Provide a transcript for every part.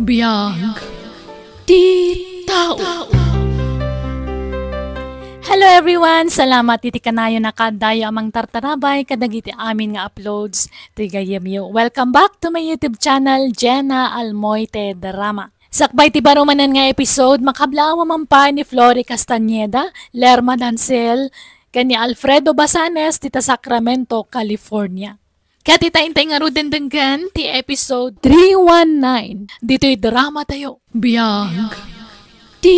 Biyag ti tao. Hello everyone! Salamat iti kanayo nakadayo amang tartarabay kadagiti amin nga uploads. Tigayem yo. Welcome back to my YouTube channel, Jenna Almoite Drama. Sakbay ti barumanan nga episode, makablawa man pa ni Flory Castañeda, Lerma Dancel, kani Alfredo Basanes, tita Sacramento, California. Kaya tita-intay nga rudendenggan ti episode 319. Dito'y drama tayo. Biyag ti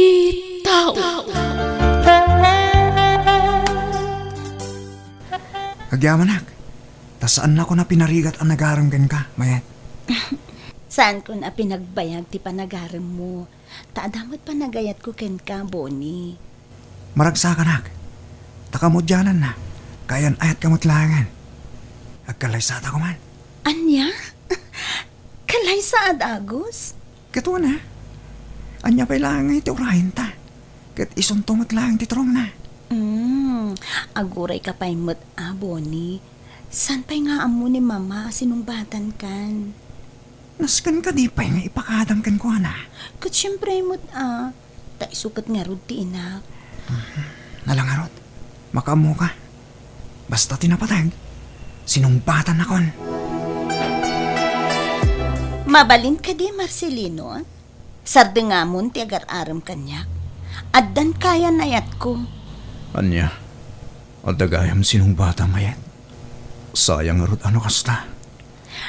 tao. Agyamanak, tasaan na ko na pinarigat ang nagaranggan ka, Mayet? Saan ko na pinagbayag ti panagaram mo? Taadamot panagayat ko ken ka, Bonnie. Maragsakanak, takamodyanan na, kayan ayat kamutlangan. Agkalaysata ko man. Anya? Kalay saad, Agus? Kato na, anya pa'y lang iti urahin ta. Kat isuntumot lang ti trong na. Aguray ka pa'y mo't, Bonnie. San pa'y nga amo ni Mama sinungbatan kan? Naskan ka di pa'y nga ipakadang kan ko na. Kat syempre mo't, taisukat nga rod ti inak. Nalangarot, makamu ka. Basta tinapatag, sinungbatan na kon. Mabalin ka di, Marcelino? Sardengamon ti agar-aram kanyak. Addan kaya nayat ko. Anya, adagayam sinungbatan, Mayet. Sayang nga rod ano kasta.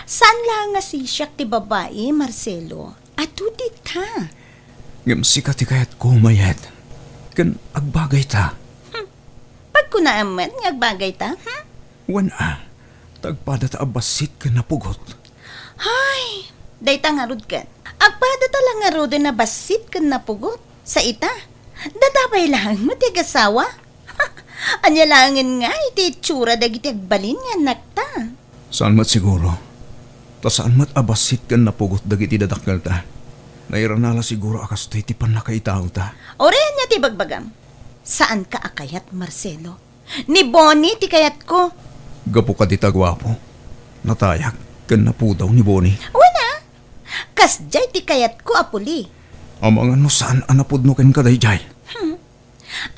Saan lang nga si siyak ti babae, Marcelo? Atu di ta. Ngamsi ka ti kayat ko, Mayet. Kan agbagay ta. Pag ko naaman, ngagbagay ta, Wan tagpada ta abasit ka napugot. Hay, day ta nga rod kan. Agpada ta lang nga rod na basit kan napugot. Sa ita, dadabay lang matigasawa. Anya langin nga iti tsura dagiti agbalin nga nakta. Saan mat siguro? Ta saan mat abasit ka napugot dagiti dadakkel ta? Nairanala siguro akas to iti panakaitaw ta. Orehan niya ti bagbagam. Saan ka akayat, Marcelo? Ni Bonnie ti kayat ko. Gapo ka di tagwapo. Natayak kan napudaw ni Bonnie. Wala. Kasjay ti kayat ko, apuli. Amang ano saan anapudno ken ka dayjay?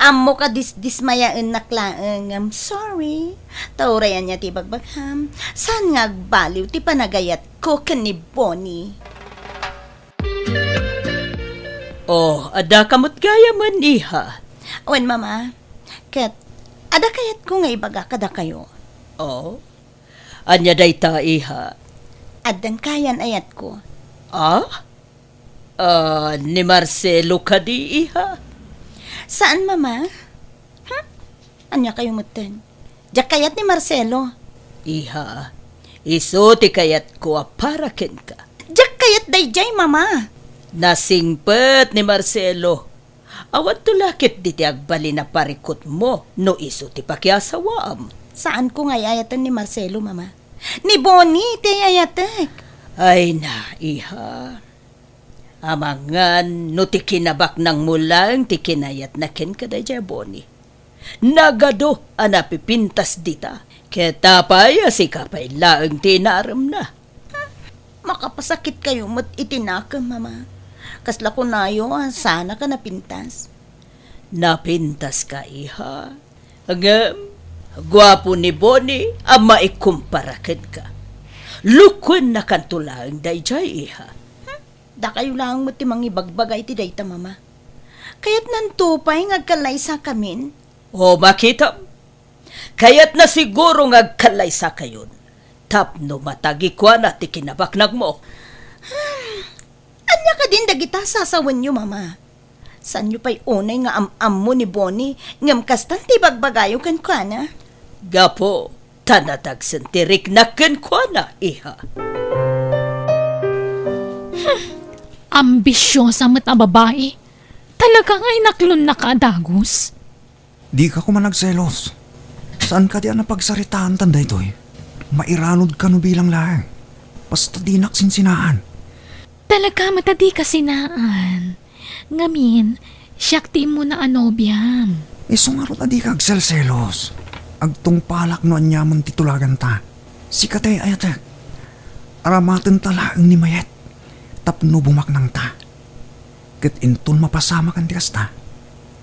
Amo ka dismayaan naklaang. I'm sorry. Taurayan niya ti bagbagham. Saan nga agbaliw ti panagayat ko ken ni Bonnie? Oh, ada kamot gaya man iha. Wen, Mama. Ket, ada kayat ko nga ibaga kada kayo. Oh, anya day ta iha. Addan kayan ayat ko. Ni Marcelo ka di iha. Saan, Mama? Anya kayo mutin? Diyak kayat ni Marcelo. Iha, iso ti kayat ko para ken ka. Diyak kayat dayjay, Mama. Nasingpet ni Marcelo. Awan tulakit di ti agbali na parikot mo no iso ti pakiasawaam. Saan ko nga ayatan ni Marcelo, Mama? Ni Bonnie ti ayatek. Ay na, iha. Amangan no ti kinabak ng mulang ti kinayat na ken kada Bonnie. Nagado anapipintas dita. Ketapay asikapay laeng tinaram na. Makapasakit kayo mo't itinakam, Mama. Kasla ko nayo, sana ka napintas. Napintas ka, iha. Hanggang, gwapo ni Bonnie, ang maikumparakan ka. Lukon na kantulang dayjay, iha. Da kayo lang mo timang ibagbagay ti dayta, Mama. Kaya't nantupay ngagkalaysa kamin. O makita, kaya't na siguro ngagkalaysa kayon. Tapno matagi kwa na ti kinabaknag mo. Anya ka din dagita sasawan nyo, Mama. Saan nyo pa'y unay nga am-am mo ni Bonnie ngam kastan ti bagbagayo kan kwa na? Gapo, tanatag sentirik na ken kwa na, iha. Ambisyosa met a babae. Talaga nga'y naklon na kaadagos. Di ka ko man nagselos. Saan ka di ang napagsaritaan tanday to'y? Mairanod ka no bilang lang. Basta di naksinsinaan. Talaga matadi ka sinaan. Ngamin, siyakti mo na anobyam. Sungarot adi ka agselselos. Agtong palak no anyaman titulagan ta. Si katay ayatek. Aramaten talaang ni Mayet. tapno bumaknang ta. Kat inton mapasama kan tikas ta.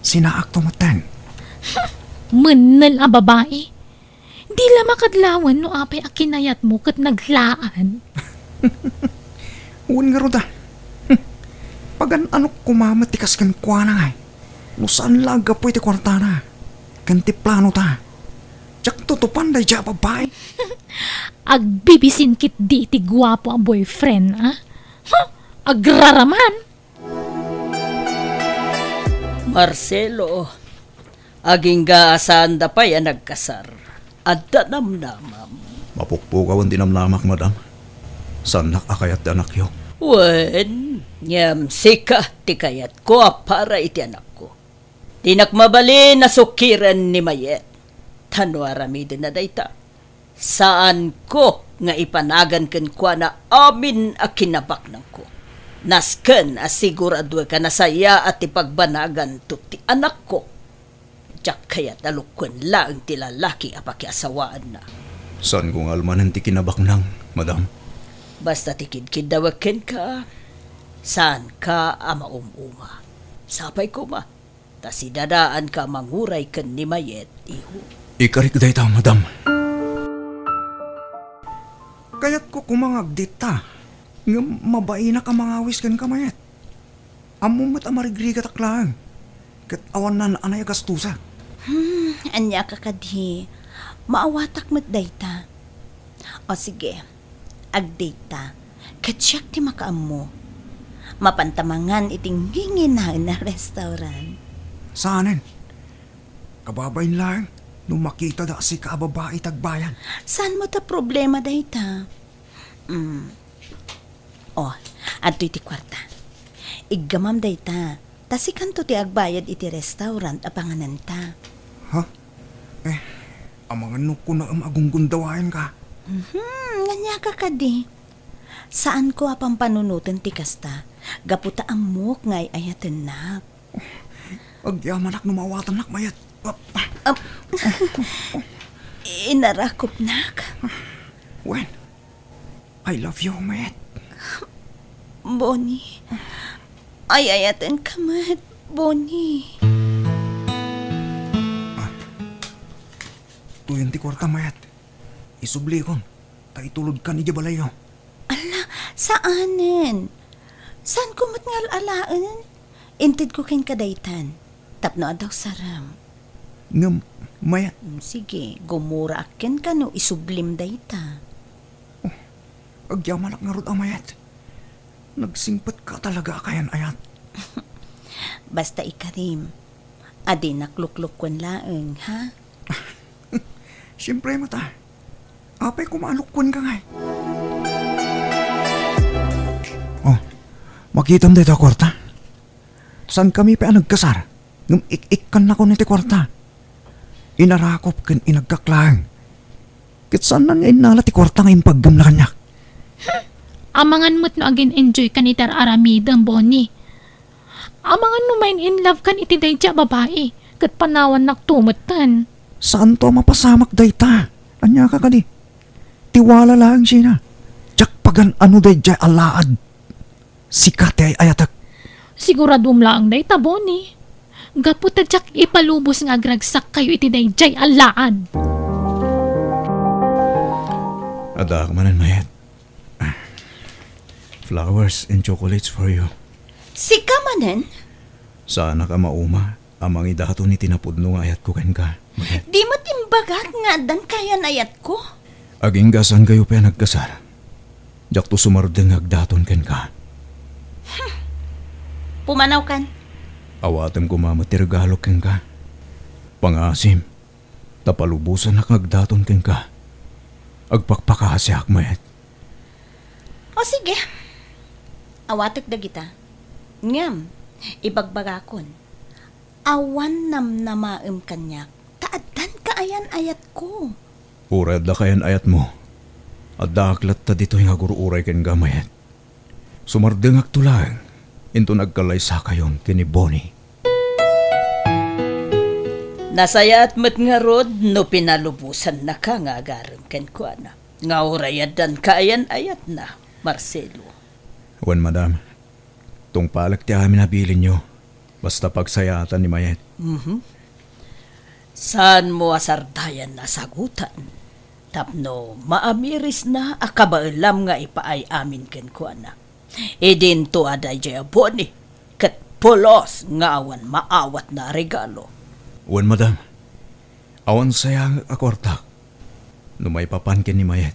Sinaak tumaten. Menel a babae. Di la makadlawan no apay akinayat mo kat naglaan. Uwan nga ro ta. Pagan ano kumamatikas kan kwa na ngay. No saan laga po iti kwartana. Kanti plano ta. Tsak tutupan day dya babae. Agbibisin kit di iti gwapo ang boyfriend, ha? Agraraman. Marcelo, aging gaasan da pa yan nagkasar. At danamnamam. Mapukpukawan dinamlamak, madam. Sanak akayat anak yo. Wen, nyam sika ti kayat ko para iti anak ko. Tinakmabali na sukiran ni Mayet. Tanwarami din na dayta. Saan ko nga ipanagan ken kwa na amin a kinabaknang ko. Nasken asigurado ka na saya at ipagbanagan to ti anak ko. Diyak kayat alukwen lang ti lalaki apakiasawaan na. Saan kong almanan ti kinabaknang, madam? Basta tikid-kid dawaken ka. Saan ka ama umuma? Sapay ko ma. Si dadaan ka manguray ken ni Mayet, iho. Ikarik day ta, madam. Kayat ko kumangagdit ta. Nga mabaina ka mangawis kan kamayat. Amumat amarigri ka taklang. Kat awan na anay gastusa. Anya ka kadi. Maawatak mat dayta. O sige, agdayta. Katsyak ti makaam mo. Mapantamangan iting ginginahan na restaurant. Saanin? Kababayin lang. Nung makita da si kababae tagbayan. Saan mo ta problema dayta? Oh, adto iti kwarta. Iggamam dayta. Tasikan to ti agbayad iti restaurant apanganan ta. Ha? Amangan no ko na agunggundawayan ka. Nganya ka kadi. Saan ko apang panunutan ti kasta? Gaputa amok ngay ayaten na. Agyamanak numawatan nak mayat. Inarakop nak. When? I love you, mayat. Bonnie. Ay ayaten ka mat, Bonnie. Tuyan ti kwarta, mayat. Isubli kon. Ta itulod ka ni Jabalayo. Ala, saanin? Saan ko mat ngalaan? Intid ko ken kadaytan. Tapno daw saram. Ngam, mayat. Sige, gumura akin ka no, isublim dayta. Agyamanak nga rod ang mayat. Nagsingpat ka talaga kayan ayat. Basta ikarim. Adi nakluklukwan laeng, ha? Siyempre mata. Apay kumalukwan ka ngay. Oh, makitam dito kwarta. San kami pa nagkasar? Ngam ik-ikkan na ko niti kwarta. Inarakop kan inagkaklang. Kitsan na nga inala ti kwarta nga impaggam na kanyak. Amangan mo't no agin enjoy ka ni Tar Aramidang, Bonnie. Amangan no main in love kan iti dayja babae. Kat panawan naktumatan. Saan to mapasamak dayta? Anya ka kadi? Tiwala lang siya. Tsak pagan ano dayja alaad. Sikate ay ayatak. Siguradum lang dayta, Bonnie. Gaputa tsak ipalubos nga agragsak kayo iti dayjay alaan. Ada ka manan, mayat. Flowers and chocolates for you. Si kamanen? Sana ka mauma. Amang idato ni tinapudno nga ayat ko ken ka. Mayat. Di mo timbagat nga dan kaya ayat ko? Aging gasan kayo pa nagkasar. Jak to sumardeng agdaton ken ka. Pumanaw kan? Awatem ko mamatirgalok ken ka. Pangasim. Tapalubusan na kagdaton ken ka. Agpakpakahasyak, mayat. O sige. Awatek da kita. Ngam, ibagbagakon. Awan namnamaem kanyak. Taadan ka ayan ayat ko. Urad da kayan ayat mo. At daaklat ta dito yung agururay ken ka, mayat. Sumardeng agtulang. Into nagkalaysa kayon kini Bonnie. Nasaya at mat nga rod no pinalubusan na ka nga agarem ken kwa na. Nga urayadan ka ayan ayat na, Marcelo. Wan madam, tong palak ti amin nabilin nyo. Basta pagsayatan ni Mayet. Saan mo asardayan na sagutan? Tapno maamiris na akabailam nga ipaay amin ken ko na. Idin to aday jaya boni. Kat pulos nga awan maawat na regalo. Wan madam, awan sayang akwarta. Numay papankin ni Mayet.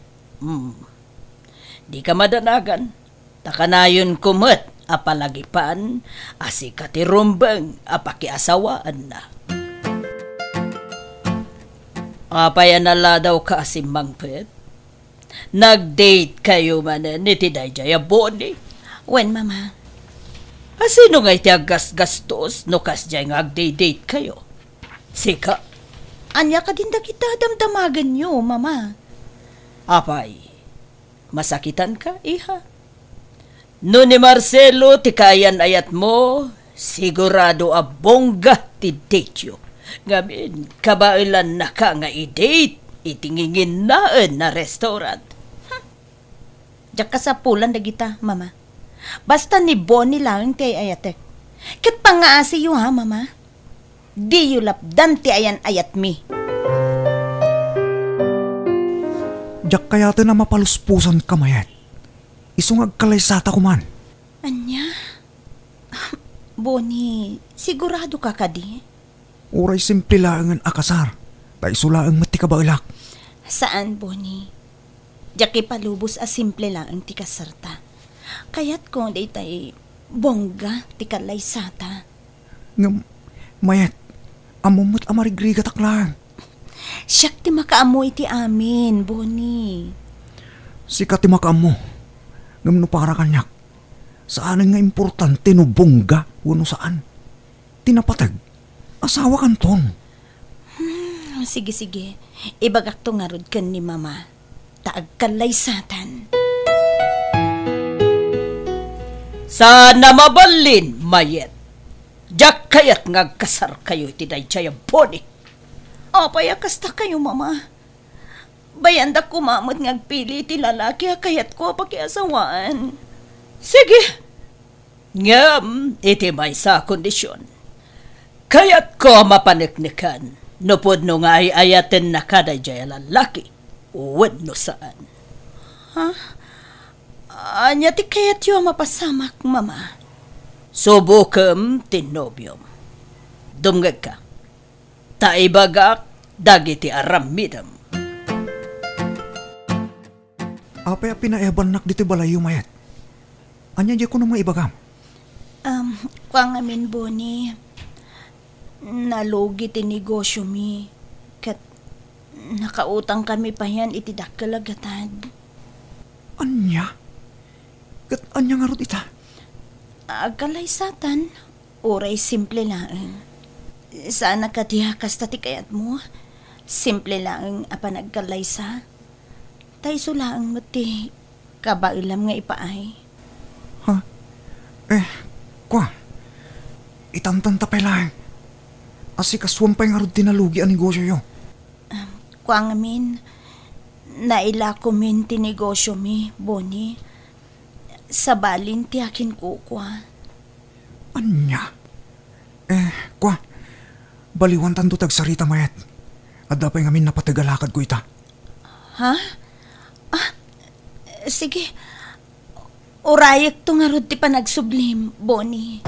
Di ka madanagan. Takanayon kumot apalagipan asikati rumbeng apakiasawaan na. Apayan nala daw ka asimbang pet. Nag-date kayo manen ni Tiday Jaya Boni. Wen, mama. Asino nga iti agas-gastos no kasjay nga ag-date kayo? Sika. Anya ka din da kita damdamagan nyo, mama. Apay, masakitan ka, iha? No ni Marcelo tikayan ayat mo, sigurado a bongga ti date yo. Ngamin, kabailan na ka nga i-date, itingingin naan na restaurant. Diyak ka sa pulan da kita, mama. Basta ni Bonnie lang ti ayatek. Kat pangaasi yo ha, mama. Di yu lapdan ti ayan ayat mi. Diyak kayata na mapaluspusan ka Mayet. Isungag kalaysata ko man. Anya? Bonnie, sigurado ka kadi? Uray simple lang ang akasar. Ta isula ang mati ka bailak. Saan, Bonnie? Diyak palubos a simple lang ang tikasarta. Kaya't kung day tay bongga ti kalaysata. Ngam, Mayet, amumot amarigrigatak lang. Siyak ti makaamoy ti amin, Bonnie. Sikat ti makaam mo. Ngam no para kanyak. Saan nga importante no bongga wano saan? Tinapatag. Asawa kanton. Sige. Ibagak to nga rod kan ni mama. Taag kalaysatan. Sana mabalin, Mayet. Diyak kayat ngagkasar kayo iti Tiday Boni. Apay akasta kayo, mama. Bayanda ko mamot ngagpili ti lalaki kayat ko pakiasawaan. Sige. Ngam, iti may sa kondisyon. Kayat ko mapaniknikan. Nupod no nga ay ayaten na kada jaya lalaki. Uwed no saan. Anya ti kayat yo mapasamak, mama. Subukam tinobyom. Dumgag ka. Taibagak dagiti aramidam. Apay pinaebanak dito balayo Mayet. Anya di ko na maibagam. Kwang amin, Bonnie. Nalugi ti negosyo mi. Kat nakautang kami pa yan iti dakkalagatan. Anya? Kat anya nga rod ita? Agkalaysatan. Oray simple lang. Sana katihakas tati kayat mo. Simple lang apa nagkalaysa. Tay sulaang mati kabailam nga ipaay. Ha? Kwa? Itantanta pa lang. Asikaswam pa yung arod tinalugi ang negosyo yo. Kwa ngamin, nailako min ti negosyo mi, Bonnie. Sa balin ti akin kukwa. Anya? Kwa? Baliwan tanto tagsarita Mayet. At dapay ngamin napatagalakad ko ita. Ha? Sige. Urayak to nga rod ti panagsublim, Bonnie.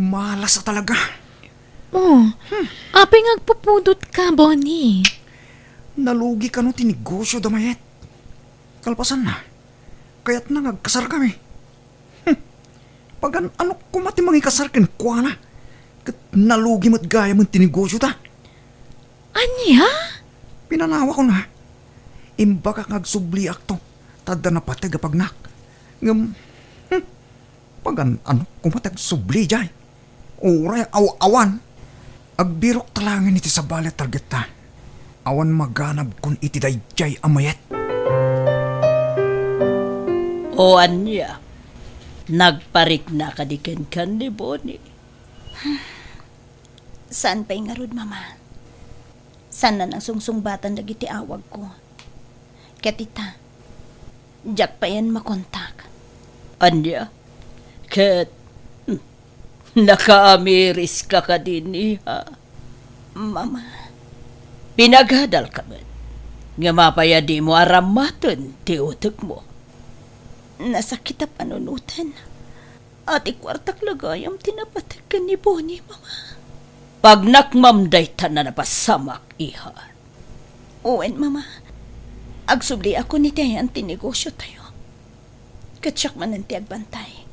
Malas na talaga. Apay ngagpupudot ka, Bonnie. Nalugi ka no tinegosyo da Mayet. Kalpasan na. Kaya't nangagkasar kami. Pagan ano kumati mangikasar ken kwa na. Kat nalugi mo't gaya mong tinegosyo ta. Anya? Pinanawa ko na. Imbaka ngagsubli akto. Tada na patag apagnak. Ngam, pagan ano kumatag subli jay. Uray awan. Agbirok talangan iti sa balet target ta. Awan maganab kun iti dayjay amayet. O anya, nagparik na kadiken kan ni Bonnie. Saan pa'y nga rod, mama? Saan na nang sungsungbatan dagiti awag ko? Katita, Jak pa yan makontak. Anya, ket nakaamiris ka ka din iha. Mama, Pinaghadal ka man. Nga mapaya di mo aramaton ti utok mo. nasakit ang panunutan. At ikwartak lagayam tinapatikan ni Bonnie, Mama. Pag nakmamday ta na napasamak iha. Uwen, Mama. Agsubli ako ni Tayan tinegosyo tayo. Katsak man ang tiagbantay.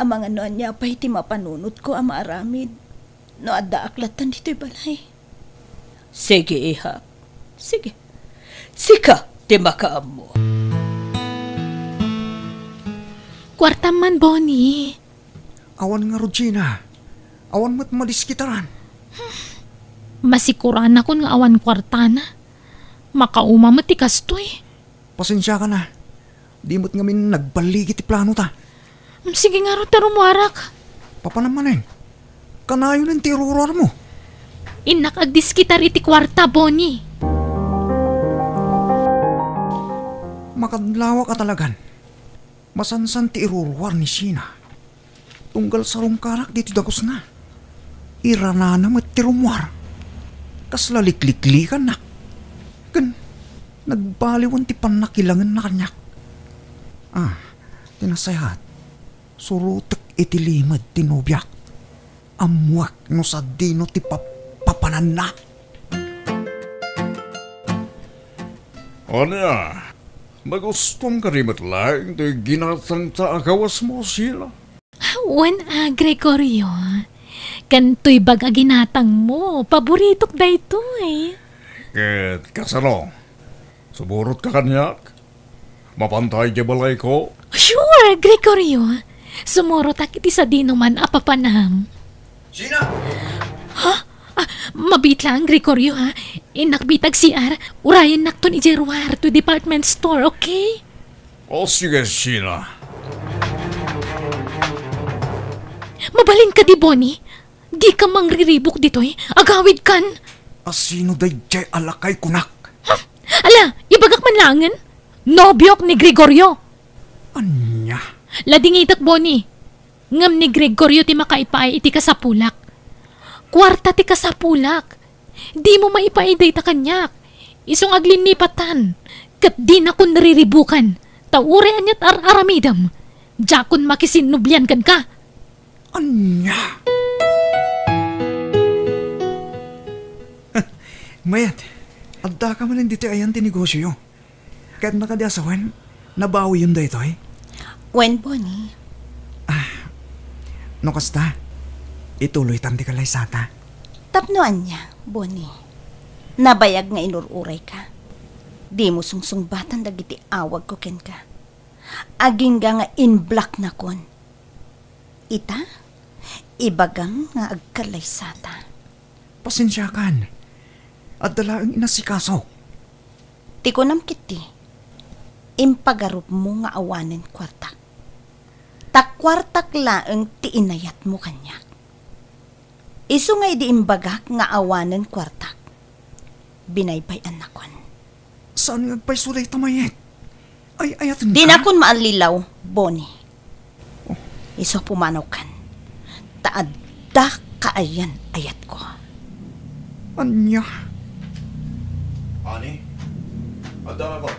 Ang mga noon niya pa iti mapanunot ko ang maaramid. No adda aklatan dito'y balay. Sige iha. Sige. Sika ti makaam mo. Kwarta man, Bonnie. Awan nga, Regina. Awan mo't madiskitaran. Masikuran ako nga awan kwarta na. Makauma mo ti kastoy. Pasensya ka na. Di mo't ngamin nagbaligit ti plano ta. Sige nga ro tarumarak. Papanamanin. Kanayon ang tiruror mo. Inak agdiskitar iti kwarta, Bonnie. Makadlawa ka talagan. Masansan ti irurwar ni Sina. Tunggal sa rungkarak dito dagos na. Iranana mat ti rumwar. Kaslaliklikli ka nak. Kan, nagbaliwan ti panakilangan na kanyak. Tinasayat. Surutek iti limad ti nobyak. Amuak no sa dino ti papanan na. Anya, magustom ka rin lang ito ginatang sa agawas mo sila. Wan Gregorio. Kanto'y baga ginatang mo. Paboritok da ito eh. Ket kasano, suburot ka kanyak? Mapantay di balay ko? Sure, Gregorio. Sumurot akiti sa dino man apapanam. Sina! Mabit lang, Gregorio, ha? Inakbitag si Ar, urayan nakton ijerwar to department store, okay? O sige, Sina. Mabalin ka di, Bonnie. Di ka mangriribok dito, eh. Agawid kan. Asino day jay alakay kunak? Ala, ibagak man langan. Nobyok ni Gregorio. Anya? Ladingitak, Bonnie. Ngam ni Gregorio ti makaipaay iti kasapulak. Kwarta ti kasapulak. Di mo maipaiday ta kanyak. Isong aglinipatan. Kat di na kun nariribukan. Taure anyat aramidam. Jakon makisinubyan kan ka. Anya? Mayat, adda ka man dito ayan tinegosyo yun. Kahit nakadiasawan, nabawi yun da ito eh. Wen, Bonnie. No kasta, ituloy tanti kalay sata. Tapnoan niya, Bonnie. Nabayag nga inururay ka. Di mo sungsungbatan dagiti awag ko ken ka. Aging nga in-black na kon. Ita, ibagam nga agkalay sata. Pasensya kan. At dalaang inasikasok. Ti ko namkiti. Impagarup mo nga awanen kwartak. Takwartak laeng ti inayat mo kanyak. Isu nga di imbagak nga awanen kwartak. Binaybay anakon. Saan nga pa'y sulay tamayet? Ay, ayat Di na kon maalilaw, Bonnie. Iso pumanaw kan. Taadda kaayan ayat ko. Anya? Ani, ada ako.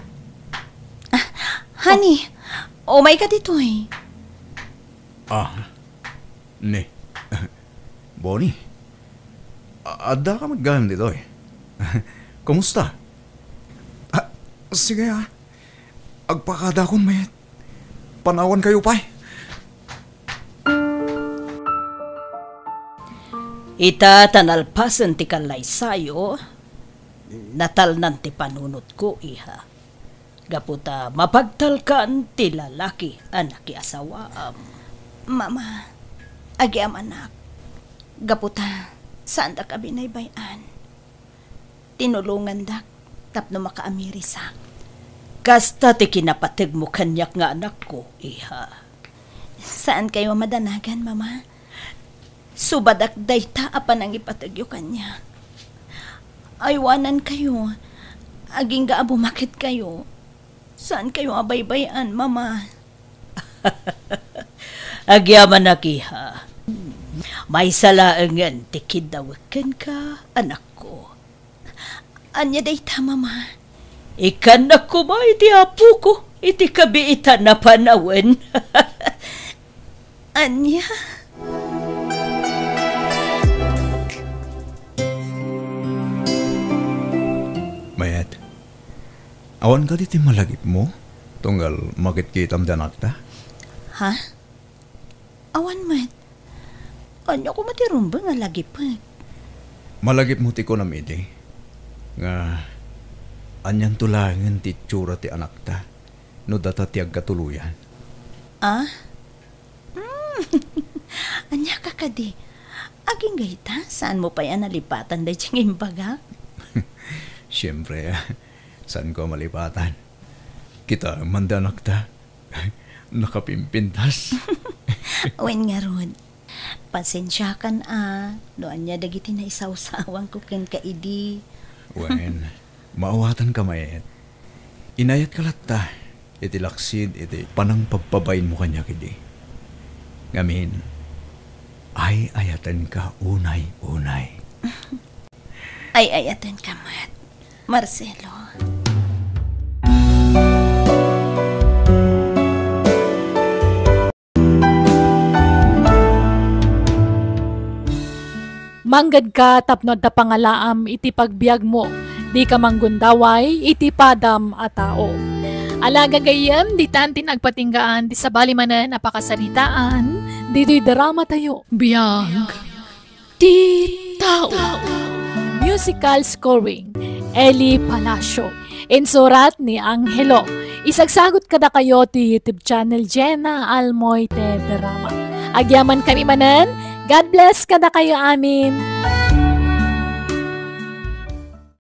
Honey, oh my God ito eh. Ne. Bonnie, ada ka maggalang dito eh. Kumusta? Sige agpakada kon mayat. Panawan kayo pa eh. Ita tanalpasan ti kalay sayo, natal nanti panunot ko iha. Gaputa mapagtalkan ti lalaki anak asawaam. Mama, agiam anak. Gaputa, saan da ka binaybayan? Tinulungan dak, tapno makaamirisak. Kasta ti kinapateg mo kanyak nga anak ko iha. Saan kayo madanagan, Mama? Subadak dayta apan ang ipatagyo kanya. Aywanan kayo. Aging gaabumakit kayo. Saan kayo abaybayan, mama? Agyaman na kiha. May salaangan tikidawakan ka, anak ko. Anya dayta, mama? Ikan na ko ba iti apo ko? Iti kabiitan na panawen. Anya? Mayet, awan ka diti malagip mo? Tunggal makitkitam danak ta? Ha? Awan mat. Anya ko matirumba nga lagi pa. Malagip mo ti ko nam iti. Nga, anyan tulangan ti tsura ti anak ta. No data ti agkatuluyan. Ah? Anya ka kadi. Aging gayta, saan mo pa yan nalipatan day tiyang imbaga? Siyempre, saan ko malipatan? Kita mandanak ta. Nakapimpintas. Wen nga ron. Pasensya kan doan niya dagiti na isawsawang ko ken kaidi. Wen, maawatan ka mayet. Inayat ka latta. Iti laksid, iti panang pagpabayin mo kanya kidi. Ngamin, ay ayatan ka unay-unay. Ay ayatan ka, Mat. Marcelo. Manggad ka tapnod ta pangalaam iti pagbiag mo, di ka manggundaway iti padam a tao. Alaga gayam, di tan tinagpatinggaan, di sabali manan napakasaritaan, dito'y drama tayo. Biyag. Di tao. Musical scoring, Eli Palacio. Insurat ni Angelo. Isagsagot kada kayo ti YouTube channel Jenna Almoite Drama. Agyaman kami manan, God bless kada kayo amin.